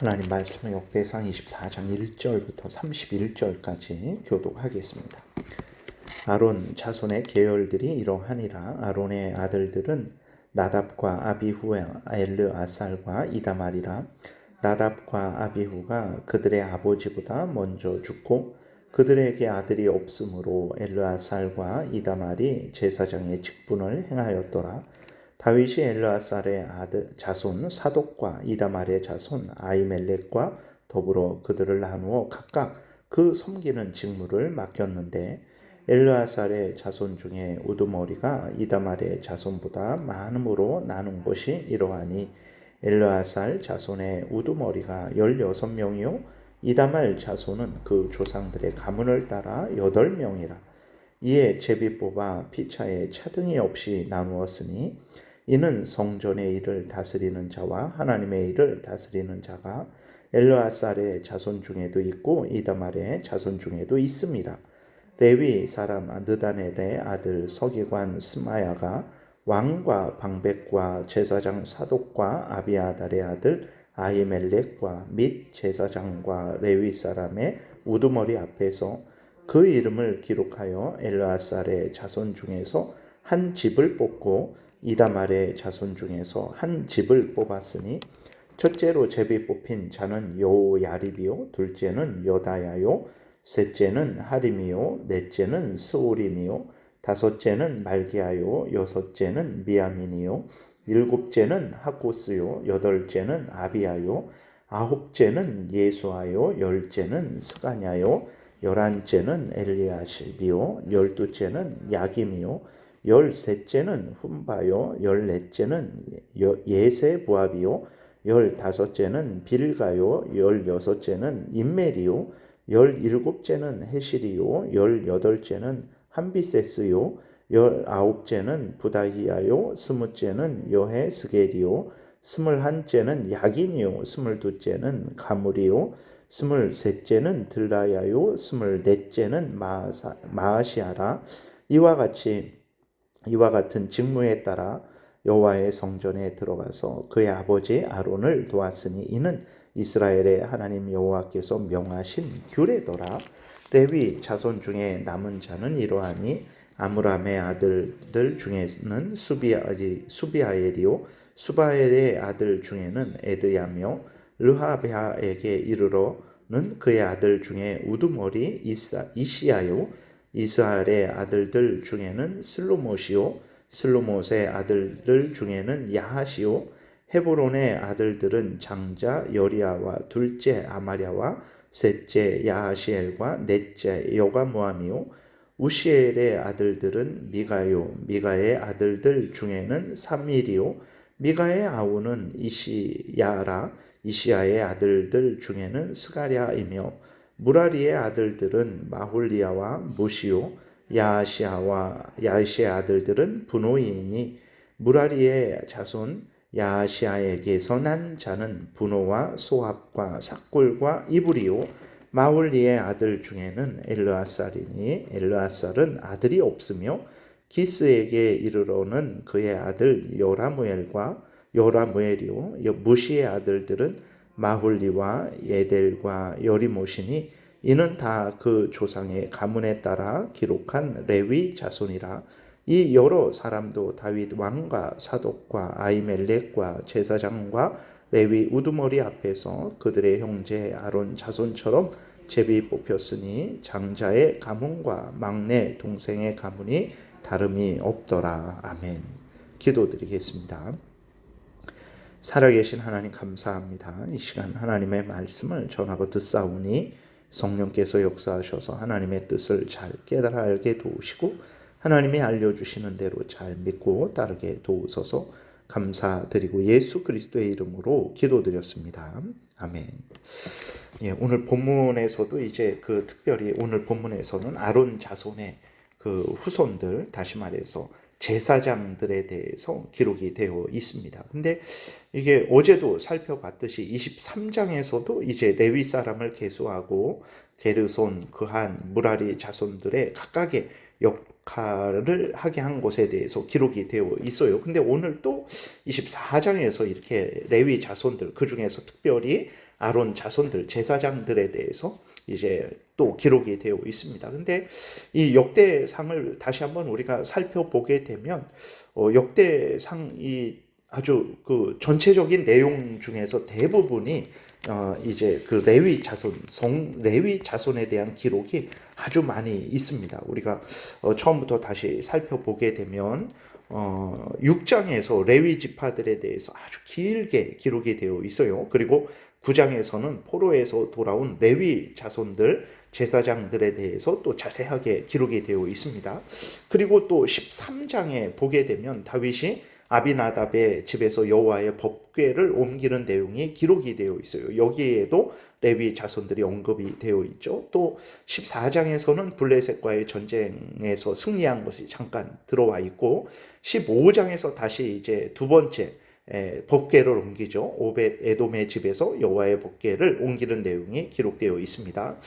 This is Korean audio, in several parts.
하나님 말씀을 역대상 24장 1절부터 31절까지 교독하겠습니다. 아론 자손의 계열들이 이러하니라. 아론의 아들들은 나답과 아비후와 엘르아살과 이다말이라. 나답과 아비후가 그들의 아버지보다 먼저 죽고 그들에게 아들이 없으므로 엘르아살과 이다말이 제사장의 직분을 행하였더라. 다윗이 엘르아살의 아들 자손 사독과 이다말의 자손 아히멜렉과 더불어 그들을 나누어 각각 그 섬기는 직무를 맡겼는데 엘르아살의 자손 중에 우두머리가 이다말의 자손보다 많음으로 나눈 것이 이러하니 엘르아살 자손의 우두머리가 16명이요 이다말 자손은 그 조상들의 가문을 따라 8명이라. 이에 제비 뽑아 피차에 차등이 없이 나누었으니 이는 성전의 일을 다스리는 자와 하나님의 일을 다스리는 자가 엘르아살의 자손 중에도 있고 이다말의 자손 중에도 있습니다. 레위 사람 느다넬의 아들 서기관 스마야가 왕과 방백과 제사장 사독과 아비아달의 아들 아히멜렉과 및 제사장과 레위 사람의 우두머리 앞에서 그 이름을 기록하여 엘르아살의 자손 중에서 한 집을 뽑고 이다말의 자손 중에서 한 집을 뽑았으니 첫째로 제비 뽑힌 자는 여호야립이요 둘째는 여다야요 셋째는 하림이요 넷째는 스오림이요 다섯째는 말기야요 여섯째는 미야민이요 일곱째는 하고스요 여덟째는 아비야요 아홉째는 예수아요 열째는 스가냐요 열한째는 엘리야십이요 열두째는 야김이요 열셋째는 훔바요 열넷째는 예세부압이요 열다섯째는 빌가요 열여섯째는 임멜이요 열일곱째는 헤실이요 열여덟째는 함비세스요 열아홉째는 부다히야요 스무째는 여헤스겔이요 스물한째는 야긴이요 스물두째는 가물이요 스물셋째는 들라야요 스물넷째는 마아시아라. 이와 같은 직무에 따라 여호와의 성전에 들어가서 그의 아버지 아론을 도왔으니 이는 이스라엘의 하나님 여호와께서 명하신 규례더라. 레위 자손 중에 남은 자는 이러하니 아므람의 아들들 중에는 수비아엘이요 수바엘의 아들 중에는 에드야며 르하베아에게 이르러는 그의 아들 중에 우두머리 이시야요 이스라엘의 아들들 중에는 슬로못이요 슬로못의 아들들 중에는 야하시요 헤브론의 아들들은 장자 여리야와 둘째 아마랴와 셋째 야하시엘과 넷째 여가모함이요 우시엘의 아들들은 미가요 미가의 아들들 중에는 삼일이요 미가의 아우는 이시야라 이시야의 아들들 중에는 스가랴이며 무라리의 아들들은 마홀리야와 무시요 야시의 아들들은 분노이니 무라리의 자손 야시아에게서 난 자는 분노와 소합과 삭굴과 이불이요 마홀리의 아들 중에는 엘르아살이니 엘르아살은 아들이 없으며 기스에게 이르러는 그의 아들 요라무엘이요 무시의 아들들은 마홀리와 예델과 여리못이니 이는 다 그 조상의 가문에 따라 기록한 레위 자손이라. 이 여러 사람도 다윗 왕과 사독과 아히멜렉과 제사장과 레위 우두머리 앞에서 그들의 형제 아론 자손처럼 제비 뽑혔으니 장자의 가문과 막내 동생의 가문이 다름이 없더라. 아멘. 기도드리겠습니다. 살아계신 하나님 감사합니다. 이 시간 하나님의 말씀을 전하고 듣사오니 성령께서 역사하셔서 하나님의 뜻을 잘 깨달아 알게 도우시고 하나님이 알려주시는 대로 잘 믿고 따르게 도우소서. 감사드리고 예수 그리스도의 이름으로 기도드렸습니다. 아멘. 예, 오늘 본문에서도 이제 특별히 오늘 본문에서는 아론 자손의 후손들, 다시 말해서 제사장들에 대해서 기록이 되어 있습니다. 근데 이게 어제도 살펴봤듯이 23장에서도 이제 레위 사람을 계수하고 게르손, 그한, 무라리 자손들의 각각의 역할을 하게 한 것에 대해서 기록이 되어 있어요. 근데 오늘 또 24장에서 이렇게 레위 자손들, 그 중에서 특별히 아론 자손들, 제사장들에 대해서 이제 또 기록이 되어 있습니다. 근데 이 역대상을 다시 한번 우리가 살펴보게 되면 역대상이 아주 그 전체적인 내용 중에서 대부분이 이제 그 레위 자손에 대한 기록이 아주 많이 있습니다. 우리가 처음부터 다시 살펴보게 되면 6장에서 레위 지파들에 대해서 아주 길게 기록이 되어 있어요. 그리고 9장에서는 포로에서 돌아온 레위 자손들, 제사장들에 대해서 또 자세하게 기록이 되어 있습니다. 그리고 또 13장에 보게 되면 다윗이 아비나답의 집에서 여호와의 법궤를 옮기는 내용이 기록이 되어 있어요. 여기에도 레위 자손들이 언급이 되어 있죠. 또 14장에서는 블레셋과의 전쟁에서 승리한 것이 잠깐 들어와 있고 15장에서 다시 이제 두 번째 법궤를 옮기죠. 오벳 에돔의 집에서 여호와의 법궤를 옮기는 내용이 기록되어 있습니다.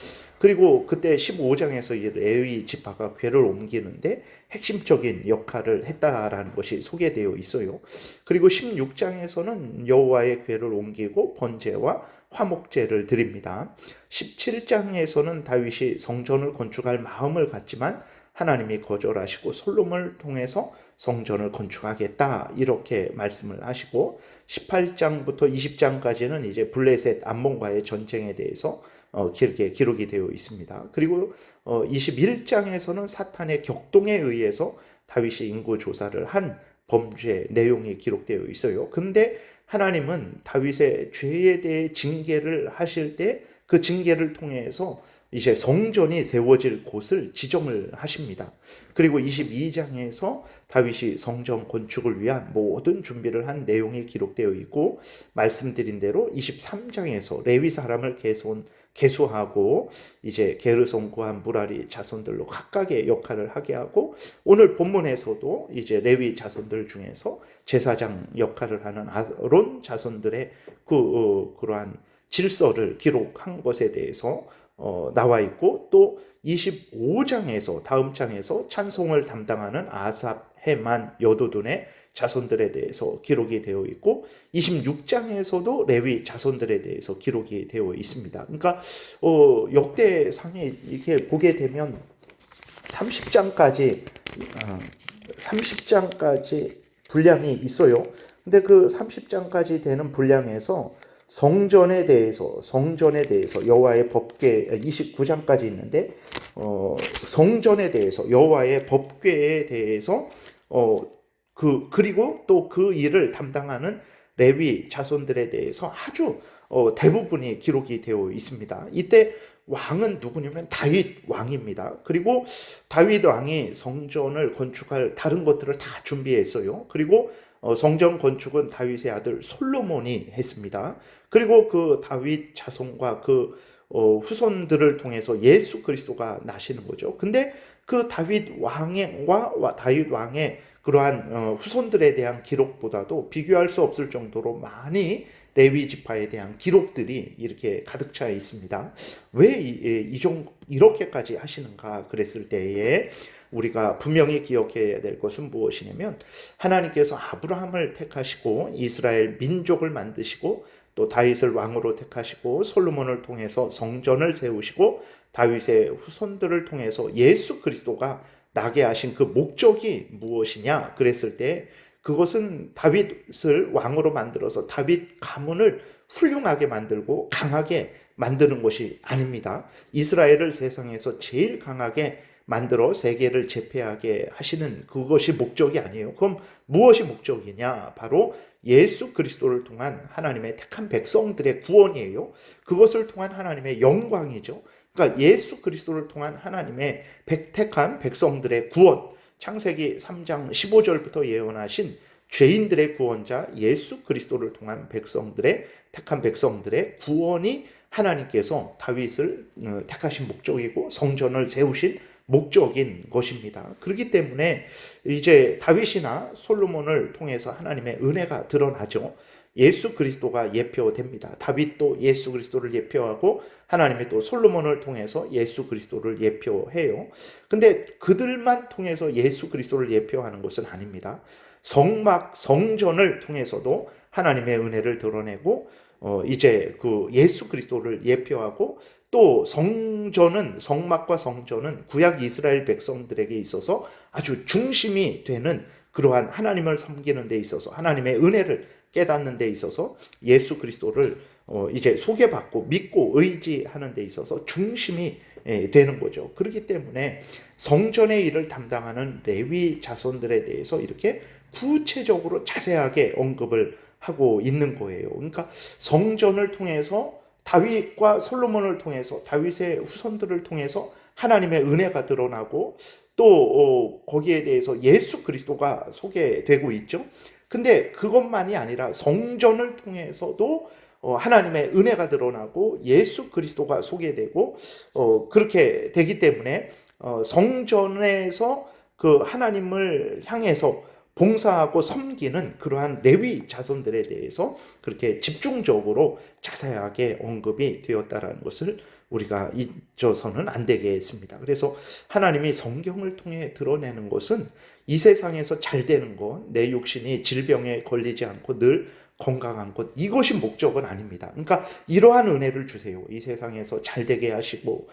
그리고 그때 15장에서 이 레위 지파가 궤를 옮기는데 핵심적인 역할을 했다라는 것이 소개되어 있어요. 그리고 16장에서는 여호와의 궤를 옮기고 번제와 화목제를 드립니다. 17장에서는 다윗이 성전을 건축할 마음을 갖지만 하나님이 거절하시고 솔로몬을 통해서 성전을 건축하겠다 이렇게 말씀을 하시고 18장부터 20장까지는 이제 블레셋 암몬과의 전쟁에 대해서 길게 기록이 되어 있습니다. 그리고 21장에서는 사탄의 격동에 의해서 다윗이 인구 조사를 한 범죄 내용이 기록되어 있어요. 근데 하나님은 다윗의 죄에 대해 징계를 하실 때 그 징계를 통해서 이제 성전이 세워질 곳을 지정을 하십니다. 그리고 22장에서 다윗이 성전 건축을 위한 모든 준비를 한 내용이 기록되어 있고 말씀드린 대로 23장에서 레위 사람을 계수하고 이제 게르손과 무라리 자손들로 각각의 역할을 하게 하고 오늘 본문에서도 이제 레위 자손들 중에서 제사장 역할을 하는 아론 자손들의 그러한 질서를 기록한 것에 대해서 나와 있고 또 25장에서 다음 장에서 찬송을 담당하는 아삽, 헤만, 여도둔의 자손들에 대해서 기록이 되어 있고 26장에서도 레위 자손들에 대해서 기록이 되어 있습니다. 그러니까 역대상에 이렇게 보게 되면 30장까지 분량이 있어요. 근데 그 30장까지 되는 분량에서 성전에 대해서 여호와의 법궤 29장까지 있는데 성전에 대해서 여호와의 법궤에 대해서 그리고 또 그 일을 담당하는 레위 자손들에 대해서 아주 대부분이 기록이 되어 있습니다. 이때 왕은 누구냐면 다윗 왕입니다. 그리고 다윗 왕이 성전을 건축할 다른 것들을 다 준비했어요. 그리고 성전 건축은 다윗의 아들 솔로몬이 했습니다. 그리고 그 다윗 자손과 그 후손들을 통해서 예수 그리스도가 나시는 거죠. 근데 그 다윗 왕의 그러한 후손들에 대한 기록보다도 비교할 수 없을 정도로 많이 레위 지파에 대한 기록들이 이렇게 가득 차 있습니다. 왜 이렇게까지 하시는가 그랬을 때에 우리가 분명히 기억해야 될 것은 무엇이냐면 하나님께서 아브라함을 택하시고 이스라엘 민족을 만드시고 또 다윗을 왕으로 택하시고 솔로몬을 통해서 성전을 세우시고 다윗의 후손들을 통해서 예수 그리스도가 나게 하신 그 목적이 무엇이냐 그랬을 때 그것은 다윗을 왕으로 만들어서 다윗 가문을 훌륭하게 만들고 강하게 만드는 것이 아닙니다. 이스라엘을 세상에서 제일 강하게 만들어 세계를 제패하게 하시는 그것이 목적이 아니에요. 그럼 무엇이 목적이냐? 바로 예수 그리스도를 통한 하나님의 택한 백성들의 구원이에요. 그것을 통한 하나님의 영광이죠. 그러니까 예수 그리스도를 통한 하나님의 택한 백성들의 구원, 창세기 3장 15절부터 예언하신 죄인들의 구원자 예수 그리스도를 통한 택한 백성들의 구원이 하나님께서 다윗을 택하신 목적이고 성전을 세우신 목적인 것입니다. 그렇기 때문에 이제 다윗이나 솔로몬을 통해서 하나님의 은혜가 드러나죠. 예수 그리스도가 예표됩니다. 다윗도 예수 그리스도를 예표하고 하나님이 또 솔로몬을 통해서 예수 그리스도를 예표해요. 근데 그들만 통해서 예수 그리스도를 예표하는 것은 아닙니다. 성전을 통해서도 하나님의 은혜를 드러내고 이제 그 예수 그리스도를 예표하고 또 성막과 성전은 구약 이스라엘 백성들에게 있어서 아주 중심이 되는 그러한 하나님을 섬기는 데 있어서 하나님의 은혜를 깨닫는 데 있어서 예수 그리스도를 이제 소개받고 믿고 의지하는 데 있어서 중심이 되는 거죠. 그렇기 때문에 성전의 일을 담당하는 레위 자손들에 대해서 이렇게 구체적으로 자세하게 언급을 하고 있는 거예요. 그러니까 성전을 통해서 다윗과 솔로몬을 통해서 다윗의 후손들을 통해서 하나님의 은혜가 드러나고 또 거기에 대해서 예수 그리스도가 소개되고 있죠. 근데 그것만이 아니라 성전을 통해서도 하나님의 은혜가 드러나고 예수 그리스도가 소개되고 그렇게 되기 때문에 성전에서 그 하나님을 향해서 봉사하고 섬기는 그러한 레위 자손들에 대해서 그렇게 집중적으로 자세하게 언급이 되었다라는 것을 우리가 잊어서는 안 되겠습니다. 그래서 하나님이 성경을 통해 드러내는 것은 이 세상에서 잘 되는 것, 내 육신이 질병에 걸리지 않고 늘 건강한 것, 이것이 목적은 아닙니다. 그러니까 이러한 은혜를 주세요. 이 세상에서 잘 되게 하시고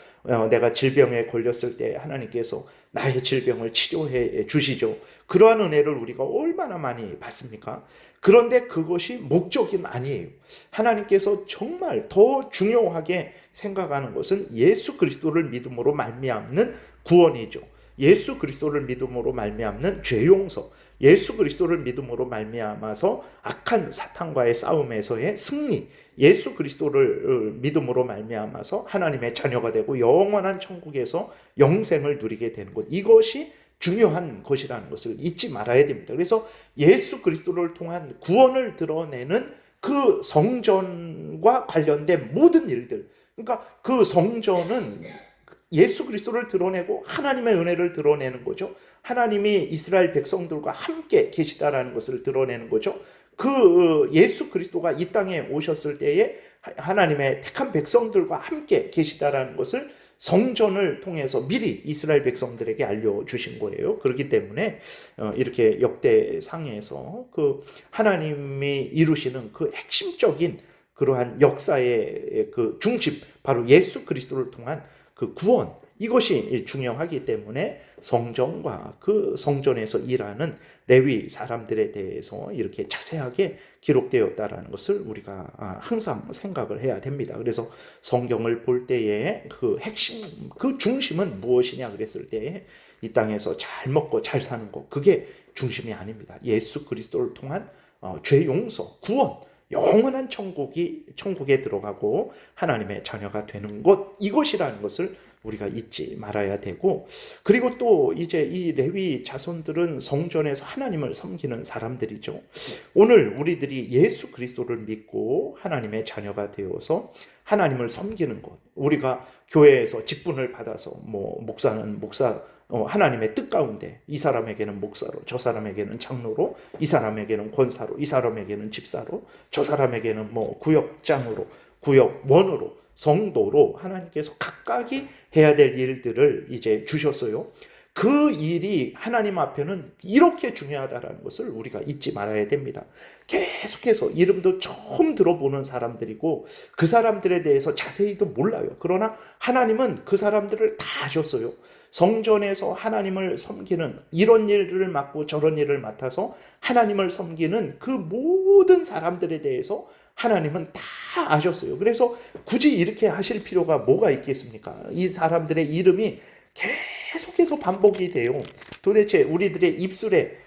내가 질병에 걸렸을 때 하나님께서 나의 질병을 치료해 주시죠. 그러한 은혜를 우리가 얼마나 많이 받습니까? 그런데 그것이 목적은 아니에요. 하나님께서 정말 더 중요하게 생각하는 것은 예수 그리스도를 믿음으로 말미암는 구원이죠. 예수 그리스도를 믿음으로 말미암는 죄 용서, 예수 그리스도를 믿음으로 말미암아서 악한 사탄과의 싸움에서의 승리, 예수 그리스도를 믿음으로 말미암아서 하나님의 자녀가 되고 영원한 천국에서 영생을 누리게 되는 것, 이것이 중요한 것이라는 것을 잊지 말아야 됩니다. 그래서 예수 그리스도를 통한 구원을 드러내는 그 성전과 관련된 모든 일들, 그러니까 그 성전은 예수 그리스도를 드러내고 하나님의 은혜를 드러내는 거죠. 하나님이 이스라엘 백성들과 함께 계시다라는 것을 드러내는 거죠. 그 예수 그리스도가 이 땅에 오셨을 때에 하나님의 택한 백성들과 함께 계시다라는 것을 성전을 통해서 미리 이스라엘 백성들에게 알려주신 거예요. 그렇기 때문에 이렇게 역대상에서 그 하나님이 이루시는 그 핵심적인 그러한 역사의 그 중심, 바로 예수 그리스도를 통한 그 구원, 이것이 중요하기 때문에 성전과 그 성전에서 일하는 레위 사람들에 대해서 이렇게 자세하게 기록되었다라는 것을 우리가 항상 생각을 해야 됩니다. 그래서 성경을 볼 때에 그 핵심, 그 중심은 무엇이냐 그랬을 때에 이 땅에서 잘 먹고 잘 사는 것, 그게 중심이 아닙니다. 예수 그리스도를 통한 죄 용서, 구원, 영원한 천국에 들어가고 하나님의 자녀가 되는 것, 이것이라는 것을 우리가 잊지 말아야 되고, 그리고 또 이제 이 레위 자손들은 성전에서 하나님을 섬기는 사람들이죠. 오늘 우리들이 예수 그리스도를 믿고 하나님의 자녀가 되어서 하나님을 섬기는 것, 우리가 교회에서 직분을 받아서 목사는 목사, 하나님의 뜻 가운데 이 사람에게는 목사로, 저 사람에게는 장로로, 이 사람에게는 권사로, 이 사람에게는 집사로, 저 사람에게는 구역장으로, 구역원으로, 성도로 하나님께서 각각이 해야 될 일들을 이제 주셨어요. 그 일이 하나님 앞에는 이렇게 중요하다는 것을 우리가 잊지 말아야 됩니다. 계속해서 이름도 처음 들어보는 사람들이고 그 사람들에 대해서 자세히도 몰라요. 그러나 하나님은 그 사람들을 다 아셨어요. 성전에서 하나님을 섬기는, 이런 일을 맡고 저런 일을 맡아서 하나님을 섬기는 그 모든 사람들에 대해서 하나님은 다 아셨어요. 그래서 굳이 이렇게 하실 필요가 뭐가 있겠습니까? 이 사람들의 이름이 계속해서 반복이 돼요. 도대체 우리들의 입술에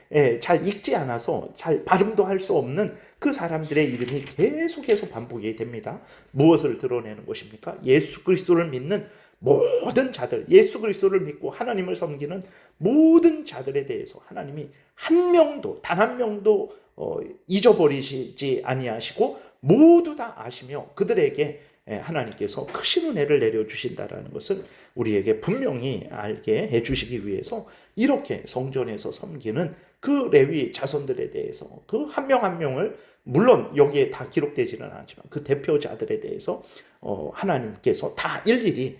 잘 읽지 않아서 잘 발음도 할 수 없는 그 사람들의 이름이 계속해서 반복이 됩니다. 무엇을 드러내는 것입니까? 예수 그리스도를 믿는 모든 자들, 예수 그리스도를 믿고 하나님을 섬기는 모든 자들에 대해서 하나님이 단 한 명도 잊어버리시지 아니하시고 모두 다 아시며 그들에게 하나님께서 크신 은혜를 내려주신다라는 것을 우리에게 분명히 알게 해주시기 위해서 이렇게 성전에서 섬기는 그 레위 자손들에 대해서 그 한 명 한 명을 물론 여기에 다 기록되지는 않지만 그 대표자들에 대해서 하나님께서 다 일일이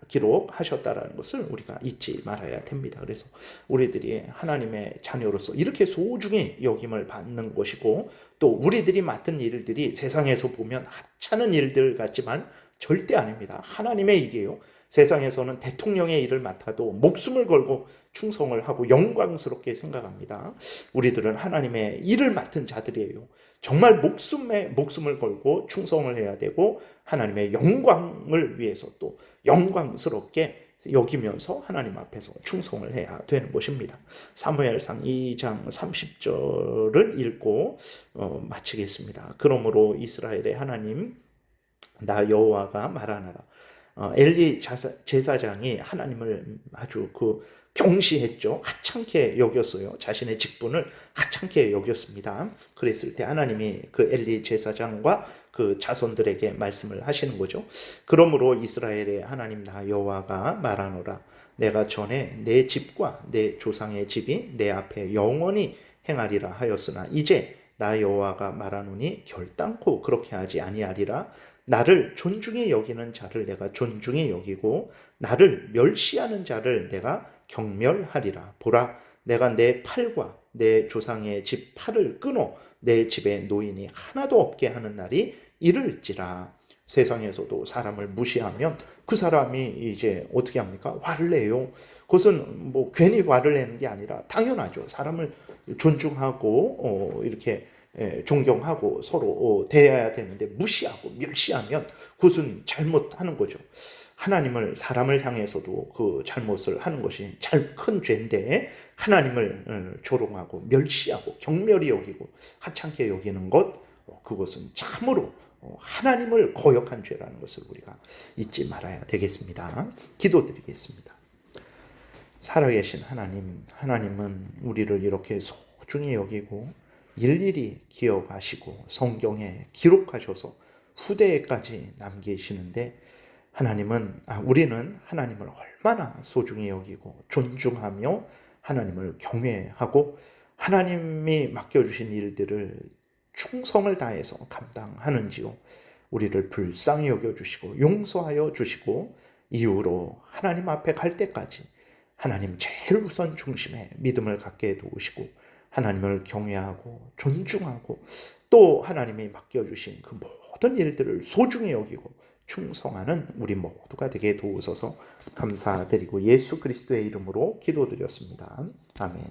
기록하셨다라는 것을 우리가 잊지 말아야 됩니다. 그래서 우리들이 하나님의 자녀로서 이렇게 소중히 여김을 받는 것이고, 또 우리들이 맡은 일들이 세상에서 보면 하찮은 일들 같지만 절대 아닙니다. 하나님의 일이에요. 세상에서는 대통령의 일을 맡아도 목숨을 걸고 충성을 하고 영광스럽게 생각합니다. 우리들은 하나님의 일을 맡은 자들이에요. 정말 목숨을 걸고 충성을 해야 되고 하나님의 영광을 위해서 또 영광스럽게 여기면서 하나님 앞에서 충성을 해야 되는 것입니다. 사무엘상 2장 30절을 읽고 마치겠습니다. 그러므로 이스라엘의 하나님 나 여호와가 말하노라. 엘리 제사장이 하나님을 아주 경시했죠. 하찮게 여겼어요. 자신의 직분을 하찮게 여겼습니다. 그랬을 때 하나님이 그 엘리 제사장과 그 자손들에게 말씀을 하시는 거죠. 그러므로 이스라엘의 하나님 나 여호와가 말하노라. 내가 전에 내 집과 내 조상의 집이 내 앞에 영원히 행하리라 하였으나 이제 나 여호와가 말하노니 결단코 그렇게 하지 아니하리라. 나를 존중히 여기는 자를 내가 존중히 여기고 나를 멸시하는 자를 내가 경멸하리라. 보라, 내가 내 팔과 내 조상의 집 팔을 끊어 내 집에 노인이 하나도 없게 하는 날이 이를지라. 세상에서도 사람을 무시하면 그 사람이 이제 어떻게 합니까? 화를 내요. 그것은 뭐 괜히 화를 내는 게 아니라 당연하죠. 사람을 존중하고 이렇게 존경하고 서로 대해야 되는데 무시하고 멸시하면 그것은 잘못하는 거죠. 사람을 향해서도 그 잘못을 하는 것이 큰 죄인데 하나님을 조롱하고 멸시하고 경멸히 여기고 하찮게 여기는 것, 그것은 참으로 하나님을 거역한 죄라는 것을 우리가 잊지 말아야 되겠습니다. 기도드리겠습니다. 살아계신 하나님은 우리를 이렇게 소중히 여기고 일일이 기억하시고 성경에 기록하셔서 후대에까지 남기시는데, 우리는 하나님을 얼마나 소중히 여기고 존중하며 하나님을 경외하고 하나님이 맡겨주신 일들을 충성을 다해서 감당하는지요. 우리를 불쌍히 여겨주시고 용서하여 주시고 이후로 하나님 앞에 갈 때까지 하나님 제일 우선 중심에 믿음을 갖게 도우시고 하나님을 경외하고 존중하고 또 하나님이 맡겨주신 그 모든 일들을 소중히 여기고 충성하는 우리 모두가 되게 도우소서. 감사드리고 예수 그리스도의 이름으로 기도드렸습니다. 아멘.